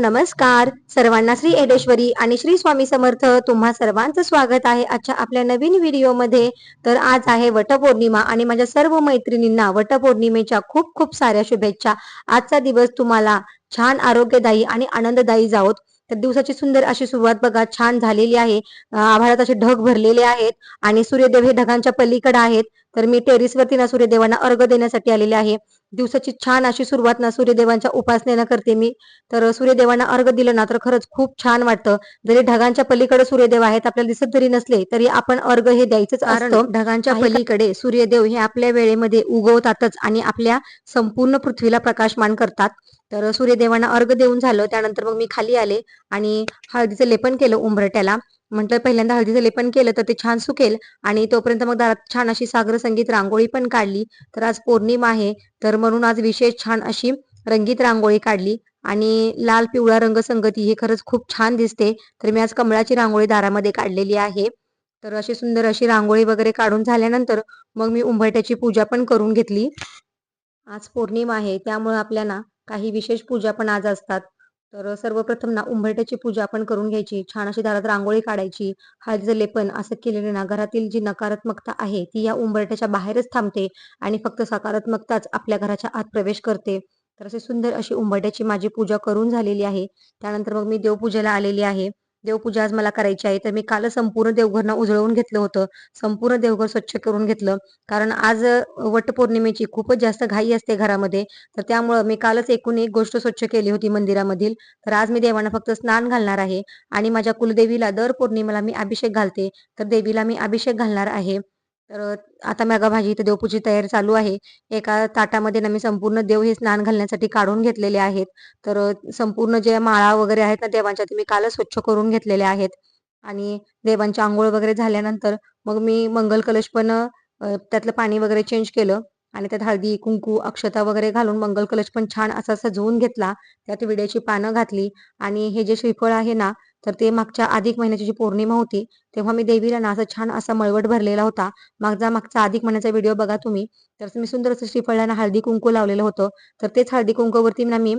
नमस्कार सर्वांना, श्री एडेश्वरी आणि श्री स्वामी समर्थ तुम्हा सर्वांचं स्वागत आहे आजच्या आपल्या नवीन व्हिडिओमध्ये। तर आज आहे वटपौर्णिमा आणि माझ्या सर्व मैत्रिणींना वटपौर्णिमेच्या खूप खूप साऱ्या शुभेच्छा। आजचा दिवस तुम्हाला छान आरोग्यदायी आणि आनंददायी जावोत। तर दिवसाची सुंदर अशी सुरुवात बघा छान झालेली आहे। आभाळात असे ढग भरलेले आहेत आणि सूर्यदेव हे ढगांच्या पलीकडे आहेत। तर मी टेरेसवरती ना सूर्यदेवांना अर्घ देण्यासाठी आलेले आहे। दिवसाची छान अशी सुरुवात ना सूर्यदेवांच्या उपासनेनं करते मी। तर सूर्यदेवांना अर्घ दिलं ना तर खरंच खूप छान वाटतं। जरी ढगांच्या पलीकडे सूर्यदेव आहेत आपल्याला दिसत जरी नसले तरी आपण अर्घ हे द्यायचंच असतं। ढगांच्या पलीकडे सूर्यदेव हे आपल्या वेळेमध्ये उगवतातच आणि आपल्या संपूर्ण पृथ्वीला प्रकाशमान करतात। तर सूर्यदेवांना अर्घ देऊन झालं त्यानंतर मग मी खाली आले आणि हळदीचं लेपन केलं उंबरट्याला। म्हटलं पहिल्यांदा हळदीचं लेपन केलं तर ते छान सुकेल आणि तोपर्यंत मग दारात छान अशी सागर संगीत रांगोळी पण काढली। तर आज पौर्णिमा आहे तर म्हणून आज विशेष छान अशी रंगीत रांगोळी काढली आणि लाल पिवळा रंग संगती हे खरंच खूप छान दिसते। तर मी आज कमळाची रांगोळी दारामध्ये काढलेली आहे। तर अशी सुंदर अशी रांगोळी वगैरे काढून झाल्यानंतर मग मी उंबरट्याची पूजा पण करून घेतली। आज पौर्णिमा आहे त्यामुळे आपल्याला काही विशेष पूजा पण आज असतात। तर सर्वप्रथम ना उंबरट्याची पूजा आपण करून घ्यायची, छान अशी दारात रांगोळी काढायची, हळदीचं लेपन असं केलेलं ना घरातील जी नकारात्मकता आहे ती या उंबरट्याच्या बाहेरच थांबते आणि फक्त सकारात्मकताच आपल्या घराच्या आत प्रवेश करते। तर अशी सुंदर अशी उंबरट्याची माझी पूजा करून झालेली आहे। त्यानंतर मग मी देवपूजेला आलेली आहे। देवपूजा आज मला करायची आहे तर मी काल संपूर्ण देवघर उजळवून घेतलं होतं, संपूर्ण देवघर स्वच्छ करून घेतलं। कारण आज वटपौर्णिमेची खूपच जास्त घाई असते घरामध्ये। तर त्यामुळं मी कालच एकूण एक गोष्ट स्वच्छ केली होती मंदिरामधील। तर आज मी देवांना फक्त स्नान घालणार आहे आणि माझ्या कुलदेवीला दर पौर्णिमेला मी अभिषेक घालते। तर देवीला मी अभिषेक घालणार आहे। तर आता बघा माझी इथे देवपूजेची तयारी चालू आहे। एका ताटामध्ये ना मी संपूर्ण देव हे स्नान घालण्यासाठी काढून घेतलेले आहेत। तर संपूर्ण जे माळा वगैरे आहेत ना देवांच्या ते मी कालच स्वच्छ करून घेतलेल्या आहेत आणि देवांची अंघोळ वगैरे झाल्यानंतर मग मी मंगल कलश पण त्यातलं पाणी वगैरे चेंज केलं आणि त्यात हळदी कुंकू अक्षता वगैरे घालून मंगल कलश पण छान असा सजवून घेतला। त्यात विड्याची पानं घातली आणि हे जे श्रीफळ आहे ना तर ते मागच्या अधिक महिन्याची जी पौर्णिमा होती तेव्हा मी देवीला ना असं छान असा मळवट भरलेला होता। मागचा अधिक महिन्याचा व्हिडिओ बघा तुम्ही। तर मी सुंदर असं श्रीफळाला हळदी कुंकू लावलेलं होतं। तर तेच हळदी कुंकूवरती ना मी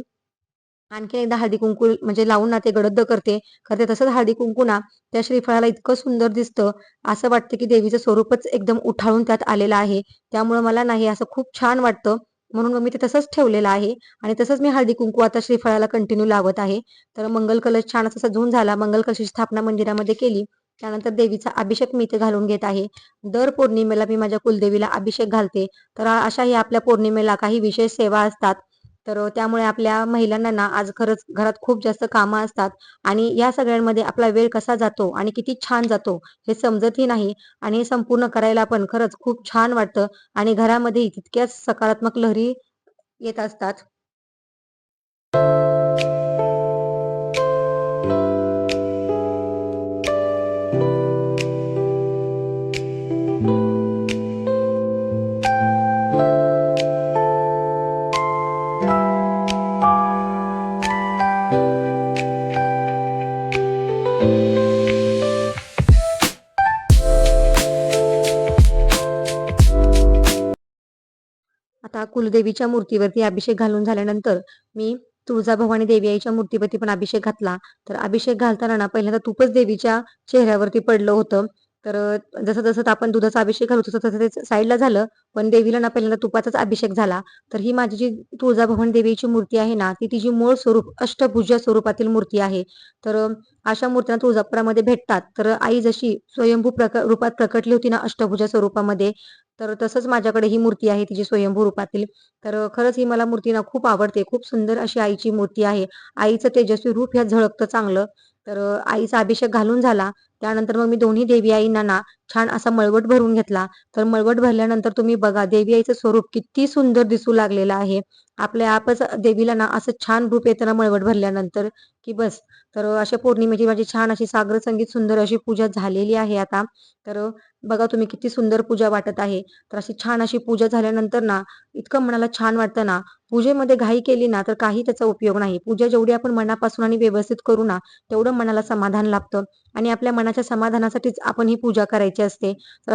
आणखी एकदा हळदी कुंकू म्हणजे लावून ना ते गडद करते तसंच हळदी कुंकू ना त्या श्रीफळाला इतकं सुंदर दिसतं, असं वाटतं की देवीचं स्वरूपच एकदम उठाळून त्यात आलेलं आहे। त्यामुळे मला नाही असं खूप छान वाटतं, म्हणून मग मी ते तसंच ठेवलेलं आहे आणि तसंच मी हळदी कुंकू आता श्रीफळाला कंटिन्यू लावत आहे। तर मंगल कलश छान असा सजवून झाला, मंगल कलशाची स्थापना मंदिरामध्ये केली। त्यानंतर देवीचा अभिषेक मी इथे घालून घेत आहे। दर पौर्णिमेला मी माझ्या कुलदेवीला अभिषेक घालते। तर अशाही आपल्या पौर्णिमेला काही विशेष सेवा असतात। तर त्यामुळे आपल्या महिलांना ना आज खरंच घरात खूप जास्त कामं असतात आणि या सगळ्यांमध्ये आपला वेळ कसा जातो आणि किती छान जातो हे समजतही नाही आणि हे संपूर्ण करायला पण खरंच खूप छान वाटतं आणि घरामध्ये तितक्याच सकारात्मक लहरी येत असतात। आता कुलदेवीच्या मूर्तीवरती अभिषेक घालून झाल्यानंतर मी तुळजाभवानी देवी आईच्या मूर्तीवरती पण अभिषेक घातला। तर अभिषेक घालताना ना पहिल्यांदा तुपच देवीच्या चेहऱ्यावरती पडलं होतं। तर जसं जसं आपण दुधाचा अभिषेक घालतो तसं तसं ते साईडला झालं, पण देवीला ना पहिल्यांदा तुपाचाच अभिषेक झाला। तर ही माझी जी तुळजाभवानी देवीची मूर्ती आहे ना ती तिची मूळ स्वरूप अष्टभुजा स्वरूपातील मूर्ती आहे। तर अशा मूर्त्या तुळजापुरामध्ये भेटतात। तर आई जशी स्वयंभू रूपात प्रकटली होती ना अष्टभुजा स्वरूपामध्ये, तर तसंच माझ्याकडे ही मूर्ती आहे तिची स्वयंभू रूपातील। तर खरंच ही मला मूर्ती ना खूप आवडते, खूप सुंदर अशी आईची मूर्ती आहे। आईचं तेजस्वी रूप ह्यात झळकतं चांगलं। तर आईचा अभिषेक घालून झाला त्यानंतर मग मी दोन्ही देवी आईंना ना छान असा मळवट भरून घेतला। तर मळवट भरल्यानंतर तुम्ही बघा देवी आईचं स्वरूप किती सुंदर दिसू लागलेलं आहे। आपल्या आपच देवीला ना असं छान रूप येतं ना मळवट भरल्यानंतर की बस। तर अशा पौर्णिमेची माझी छान अशी सागर संगीत सुंदर अशी पूजा झालेली आहे आता। तर बघा तुम्ही किती सुंदर पूजा वाटत आहे। तर अशी छान अशी पूजा झाल्यानंतर ना इतकं मनाला छान वाटतं ना। पूजेमध्ये घाई केली ना तर काही त्याचा उपयोग नाही। पूजा जेवढी आपण मनापासून आणि व्यवस्थित करू ना तेवढं मनाला समाधान लाभतं आणि आपल्या मनाच्या समाधानासाठीच आपण ही पूजा करायची असते। तर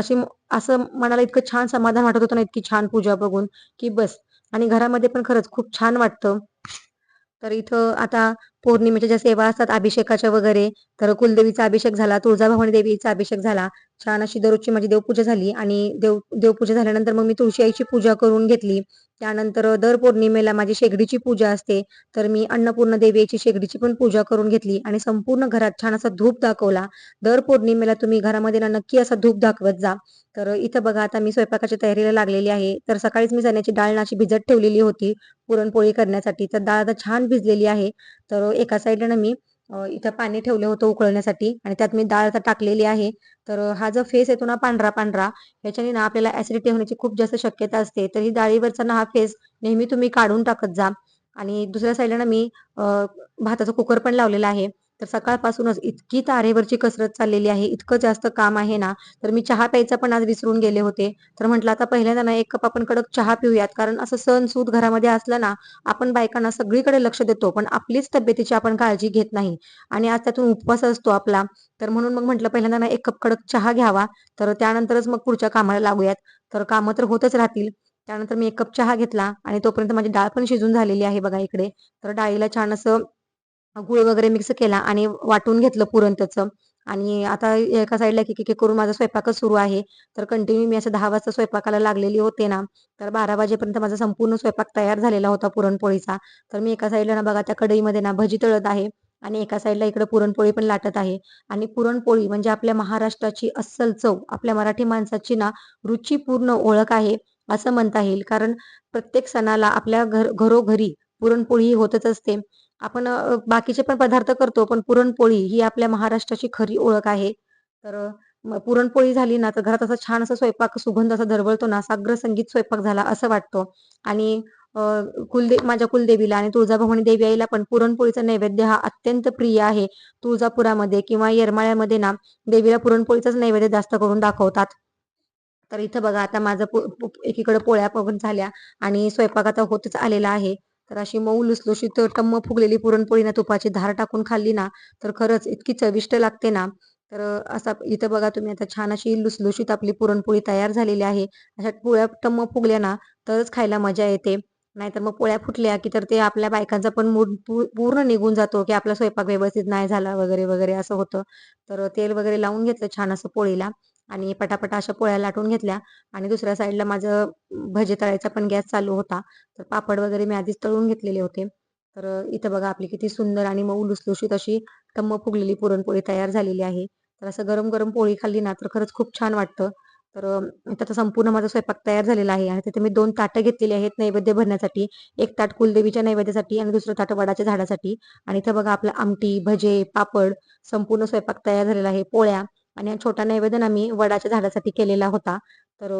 असं मनाला इतकं छान समाधान वाटत होतं ना इतकी छान पूजा बघून की बस। आणि घरामध्ये पण खरंच खूप छान वाटतं। तर इथं आता पौर्णिमेच्या ज्या सेवा असतात अभिषेकाच्या वगैरे, तर कुलदेवीचा अभिषेक झाला, तुळजाभवानी देवीचा अभिषेक झाला. छान अशी दररोजची माझी देवपूजा झाली आणि देवपूजा झाल्यानंतर मग मी तुळशी आईची पूजा करून घेतली. त्यानंतर दर पौर्णिमेला माझी शेगडीची पूजा असते, तर मी अन्नपूर्णा देवीची शेगडीची पण पूजा करून घेतली आणि संपूर्ण घरात छान असा धूप दाखवला. दर पौर्णिमेला तुम्ही घरामध्ये ना नक्की असा धूप दाखवत जा. तर इथं बघा आता मी स्वयंपाकाच्या तयारीला लागलेली आहे. तर सकाळीच मी चण्याची डाळ ना भिजत ठेवलेली होती पुरणपोळी करण्यासाठी. तर डाळ आता छान भिजलेली आहे. तर एका साईडला ना मी इथं पाणी ठेवलं होतं उकळण्यासाठी आणि त्यात मी डाळ आता टाकलेली आहे. तर हा जो फेस येतो ना पांढरा-पांढरा, ह्याच्याने ना आपल्याला ॲसिडिटी होण्याची खूप जास्त शक्यता असते. तर ही डाळीवरचा ना हा फेस नेहमी तुम्ही काढून टाकत जा. आणि दुसऱ्या साईडला ना मी भाताचा कुकर पण लावलेला आहे. तर सकाळपासूनच इतकी तारेवरची कसरत चाललेली आहे, इतकं जास्त काम आहे ना, तर मी चहा प्यायचा पण आज विसरून गेले होते. तर म्हटलं आता पहिल्यांदा ना 1 कप आपण कडक चहा पिऊयात. कारण असं सण-सूद घरामध्ये असलं ना, आपण बायकांना सगळीकडे लक्ष देतो, पण आपलीच तब्येतीची आपण काळजी घेत नाही. आणि आज त्यातून उपवास असतो आपला. तर म्हणून मग म्हटलं पहिल्यांदा ना 1 कप कडक चहा घ्यावा, तर त्यानंतरच मग पुढच्या कामाला लागूयात. तर कामं तर होतच राहतील. त्यानंतर मी 1 कप चहा घेतला आणि तोपर्यंत माझी डाळ पण शिजून झालेली आहे बघा इकडे. तर डाळीला छान असं गूळ वगैरे मिक्स केला आणि वाटून घेतलं पुरण त्याचं. आणि आता एका साईडला एक करून माझा स्वयंपाकच सुरू आहे. तर कंटिन्यू मी असं 10 वाजता स्वयंपाकाला लागलेली होते ना, तर 12 वाजेपर्यंत माझा संपूर्ण स्वयंपाक तयार झालेला होता पुरणपोळीचा. तर मी एका साईडला ना बघा त्या कढईमध्ये ना भजी तळत आहे आणि एका साईडला इकडे पुरणपोळी पण लाटत आहे. आणि पुरणपोळी म्हणजे आपल्या महाराष्ट्राची अस्सल चव, आपल्या मराठी माणसाची ना रुचीपूर्ण ओळख आहे, असं म्हणता येईल. कारण प्रत्येक सणाला आपल्या घरोघरी पुरणपोळी ही होतच असते. आपण बाकीचे पण पदार्थ करतो, पण पुरणपोळी ही आपल्या महाराष्ट्राची खरी ओळख आहे. तर पुरणपोळी झाली ना, तर घरात असा छान असा स्वयंपाक सुगंध असा दरवळतो ना, साग्र संगीत स्वयंपाक झाला असं वाटतं. आणि अ, माझ्या कुलदेवीला आणि तुळजाभवानी देवी आईला पण पुरणपोळीचा नैवेद्य हा अत्यंत प्रिय आहे. तुळजापुरामध्ये किंवा येरमाळ्यामध्ये ना, देवीला पुरणपोळीचाच नैवेद्य जास्त करून दाखवतात. तर इथं बघा आता माझं एकीकडे पोळ्या पण झाल्या आणि स्वयंपाक आता होतच आलेला आहे. तर अशी मऊ लुसलुशीत टम्म फुगलेली पुरणपोळी ना तुपाची धार टाकून खाल्ली ना, तर खरंच इतकी चविष्ट लागते ना. तर असा इथं बघा तुम्ही आता छान अशी लुसलुशीत आपली पुरणपोळी तयार झालेली आहे. अशा पोळ्या टम्म फुगल्या ना, तरच खायला मजा येते. नाहीतर मग पोळ्या फुटल्या, की तर ते आपल्या बायकांचा पण मूड पूर्ण निघून जातो, की आपला स्वयंपाक व्यवस्थित नाही झाला वगैरे, वगैरे असं होतं. तर तेल वगैरे लावून घेतलं छान असं पोळीला आणि पटापटा अशा पोळ्या लाटून घेतल्या आणि दुसऱ्या साईडला माझं भजी तळायचा पण गॅस चालू होता. तर पापड वगैरे मी आधीच तळून घेतलेले होते. तर इथं बघा आपली किती सुंदर आणि मऊ लुसलुशीत अशी टम्म फुगलेली पुरणपोळी तयार झालेली आहे. तर असं गरम-गरम पोळी खाल्ली ना, तर खरंच खूप छान वाटतं. तर त्याचा संपूर्ण माझा स्वयंपाक तयार झालेला आहे आणि तिथे मी 2 ताटं घेतलेली आहेत नैवेद्य भरण्यासाठी. एक ताट कुलदेवीच्या नैवेद्यासाठी आणि दुसरं ताट वडाच्या झाडासाठी. आणि इथं बघा आपलं आमटी, भजे, पापड संपूर्ण स्वयंपाक तयार झालेला आहे. पोळ्या आणि हा छोटा नैवेद्य ना मी वडाच्या झाडासाठी केलेला होता. तर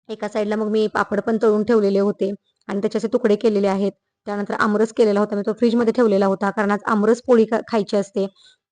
एका साईडला मग मी पापड पण तळून ठेवलेले होते आणि त्याचे असे तुकडे केलेले आहेत. त्यानंतर आमरस केलेला होता. मी तो फ्रिजमध्ये ठेवलेला होता कारण आज आमरस पोळी खायची असते.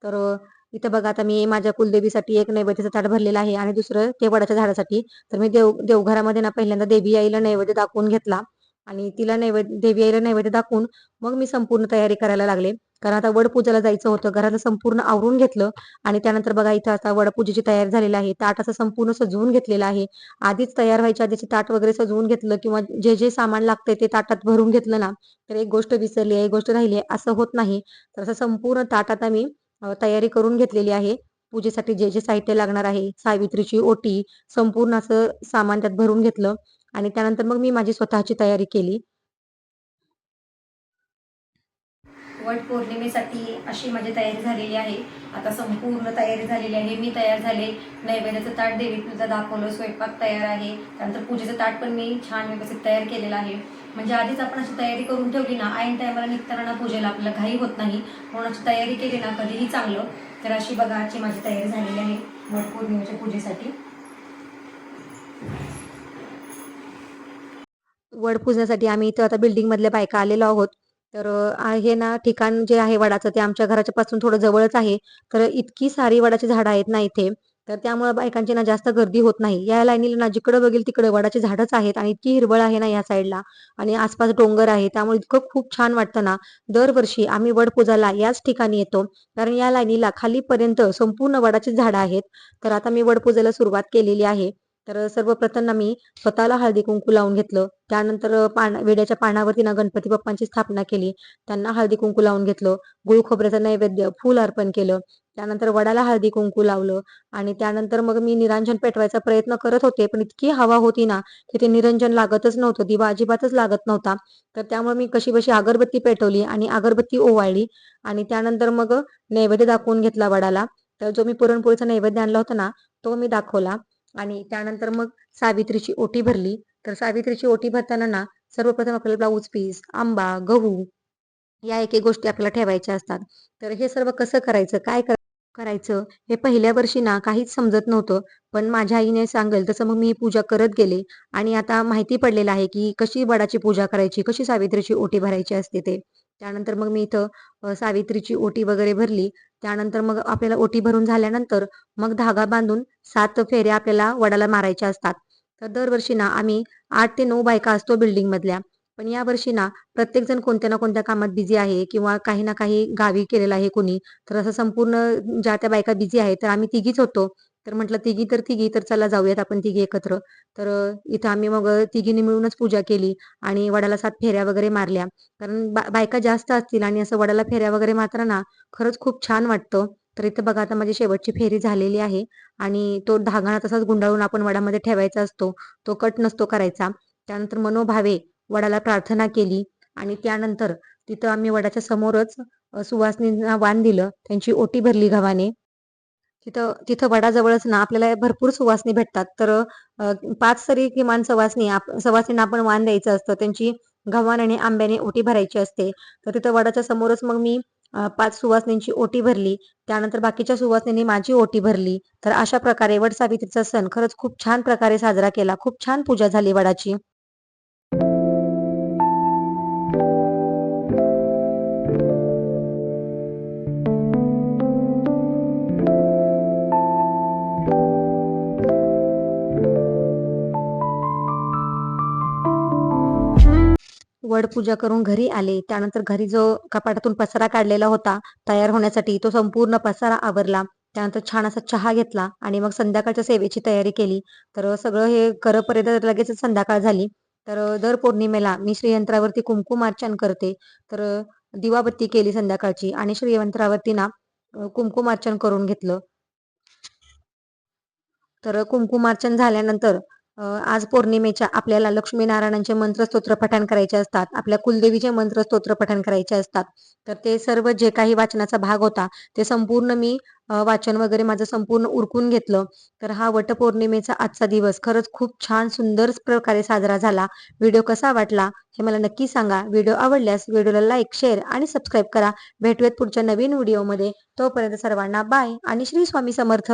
तर इथं बघा आता मी माझ्या कुलदेवीसाठी एक नैवेद्याचं ताट भरलेलं आहे आणि दुसरं ते वडाच्या झाडासाठी. तर मी देवघरामध्ये ना पहिल्यांदा देवी आईला नैवेद्य दाखवून घेतला आणि तिला देवी आईला नैवेद्य दाखवून मग मी संपूर्ण तयारी करायला लागले. कारण आता वडपूजेला जायचं होतं. घरातलं संपूर्ण आवरून घेतलं आणि त्यानंतर बघा इथं आता वडपूजेची तयारी झालेली आहे. ताट असं संपूर्ण सजवून घेतलेलं आहे. आधीच तयार व्हायच्या आधीच ताट वगैरे सजवून घेतलं किंवा जे सामान लागतंय ते ताटात भरून घेतलं ना, तर एक गोष्ट विसरली आहे, एक गोष्ट राहिली आहे असं होत नाही. तर असं संपूर्ण ताट आता मी तयारी करून घेतलेली आहे. पूजेसाठी जे साहित्य लागणार आहे, सावित्रीची ओटी, संपूर्ण असं सामान त्यात भरून घेतलं आणि त्यानंतर मग मी माझी स्वतःची तयारी केली. वट पौर्णिमेसाठी अशी माझी तयारी झालेली आहे. आता संपूर्ण तयारी झालेली आहे. मी तयार झाले. नैवेद्याचं ताट देवीला दाखवलं. स्वयंपाक तयार आहे. त्यानंतर पूजेचं ताट पण मी छान व्यवस्थित तयार केलेलं आहे. म्हणजे आधीच आपण अशी तयारी करून ठेवली ना, ऐन टायमाला निघताना ना पूजेला आपल्याला घाई होत नाही. म्हणून अशी तयारी केली ना कधीही चांगलं. तर अशी बघा आजची माझी तयारी झालेली आहे वट पौर्णिमेच्या पूजेसाठी. वड पूजण्यासाठी आम्ही इथं आता बिल्डिंग मधल्या बायका आलेलो आहोत. तर हे ना ठिकाण जे आहे वडाचं ते आमच्या घराच्या पासून थोडं जवळच आहे. तर इतकी सारी वडाची झाडं आहेत ना इथे. तर त्यामुळे बायकांची ना जास्त गर्दी होत नाही. या लाईनीला ना जिकडं बघेल तिकडे वडाची झाडच आहेत आणि इतकी हिरवळ आहे ना या साईडला आणि आसपास डोंगर आहे. त्यामुळे इतकं खूप छान वाटतं ना. दरवर्षी आम्ही वड पूजाला याच ठिकाणी येतो. कारण या लाईनीला खालीपर्यंत संपूर्ण वडाची झाडं आहेत. तर आता मी वड पूजेला सुरुवात केलेली आहे. तर सर्वप्रथम ना मी स्वतःला हळदी कुंकू लावून घेतलं. त्यानंतर विड्याच्या पानावरती ना गणपती बाप्पांची स्थापना केली. त्यांना हळदी कुंकू लावून घेतलं. गुळ खोबऱ्याचं नैवेद्य, फूल अर्पण केलं. त्यानंतर वडाला हळदी कुंकू लावलं आणि त्यानंतर मग मी निरांजन पेटवायचा प्रयत्न करत होते. पण इतकी हवा होती ना, की ते निरंजन लागतच नव्हतं. दिवा अजिबातच लागत नव्हता. तर त्यामुळे मी कशीबशी अगरबत्ती पेटवली आणि अगरबत्ती ओवाळली आणि त्यानंतर मग नैवेद्य दाखवून घेतला वडाला. तर जो मी पुरणपोळीचा नैवेद्य आणला होता ना, तो मी दाखवला आणि त्यानंतर मग सावित्रीची ओटी भरली. तर सावित्रीची ओटी भरताना ना, सर्वप्रथम आपल्याला ब्लाउज पीस, आंबा, गहू या एक-एक गोष्टी आपल्याला ठेवायच्या असतात. तर हे सर्व कसं करायचं, काय करायचं हे पहिल्या वर्षी ना काहीच समजत नव्हतं. पण माझ्या आईने सांगेल तसं मग मी ही पूजा करत गेले आणि आता माहिती पडलेलं आहे, की कशी वडाची पूजा करायची, कशी सावित्रीची ओटी भरायची असते ते. त्यानंतर मग मी इथं सावित्रीची ओटी वगैरे भरली. त्यानंतर मग आपल्याला ओटी भरून झाल्यानंतर मग धागा बांधून 7 फेऱ्या आपल्याला वडाला मारायच्या असतात. तर दरवर्षी ना आम्ही 8 ते 9 बायका असतो बिल्डिंगमधल्या. पण यावर्षी ना प्रत्येकजण कोणत्या ना कोणत्या कामात बिझी आहे किंवा काही ना काही गावी केलेलं आहे कोणी. तर असं संपूर्ण ज्या त्या बायका बिझी आहेत, तर आम्ही तिघीच होतो. तर म्हटलं तिघी तर तिघी, तर चला जाऊयात आपण तिघी एकत्र. तर इथं आम्ही मग तिघींनी मिळूनच पूजा केली आणि वडाला 7 फेऱ्या वगैरे मारल्या. कारण बायका जास्त असतील आणि असं वडाला फेऱ्या वगैरे मारताना खरंच खूप छान वाटतं. तर इथं बघा आता माझी शेवटची फेरी झालेली आहे आणि तो धागा तसाच गुंडाळून आपण वडामध्ये ठेवायचा असतो. तो कट नसतो करायचा. त्यानंतर मनोभावे वडाला प्रार्थना केली आणि त्यानंतर तिथं आम्ही वडाच्या समोरच सुवासिनींना वाण दिलं. त्यांची ओटी भरली गव्हाने. तिथं तिथं वडाजवळच ना आपल्याला भरपूर सुवासनी भेटतात. तर 5 तरी किमान सवासनींना आपण वाण द्यायचं असतं. त्यांची गव्हाण आणि आंब्याने ओटी भरायची असते. तर तिथं वडाच्या समोरच मग मी 5 सुवासिनींची ओटी भरली. त्यानंतर बाकीच्या सुवासिनींनी माझी ओटी भरली. तर अशा प्रकारे वटसावित्रीचा सण खरंच खूप छान प्रकारे साजरा केला. खूप छान पूजा झाली वडाची. वडपूजा करून घरी आले. त्यानंतर घरी जो कपाटातून पसारा काढलेला होता तयार होण्यासाठी, तो संपूर्ण पसारा आवरला. त्यानंतर छान असा चहा घेतला आणि मग संध्याकाळच्या सेवेची तयारी केली. तर सगळं हे करेपर्यंत लगेचच संध्याकाळ झाली. तर दर पौर्णिमेला मी श्रीयंत्रावरती कुंकुमार्चन करते. तर दिवाबत्ती केली संध्याकाळची आणि श्रीयंत्रावरती ना कुंकुमार्चन करून घेतलं. तर कुंकुमार्चन झाल्यानंतर आज पौर्णिमेच्या आपल्याला लक्ष्मीनारायणांचे मंत्रस्तोत्र पठण करायचे असतात. आपल्या कुलदेवीचे मंत्रस्तोत्र पठण करायचे असतात. तर ते सर्व जे काही वाचनाचा भाग होता, ते संपूर्ण मी वाचन वगैरे माझं संपूर्ण उरकून घेतलं. तर हा वटपौर्णिमेचा आजचा दिवस खरंच खूप छान सुंदर प्रकारे साजरा झाला. व्हिडिओ कसा वाटला हे मला नक्की सांगा. व्हिडिओ आवडल्यास व्हिडिओला लाईक, शेअर आणि सबस्क्राईब करा. भेटूयात पुढच्या नवीन व्हिडिओमध्ये. तोपर्यंत सर्वांना बाय आणि श्री स्वामी समर्थ.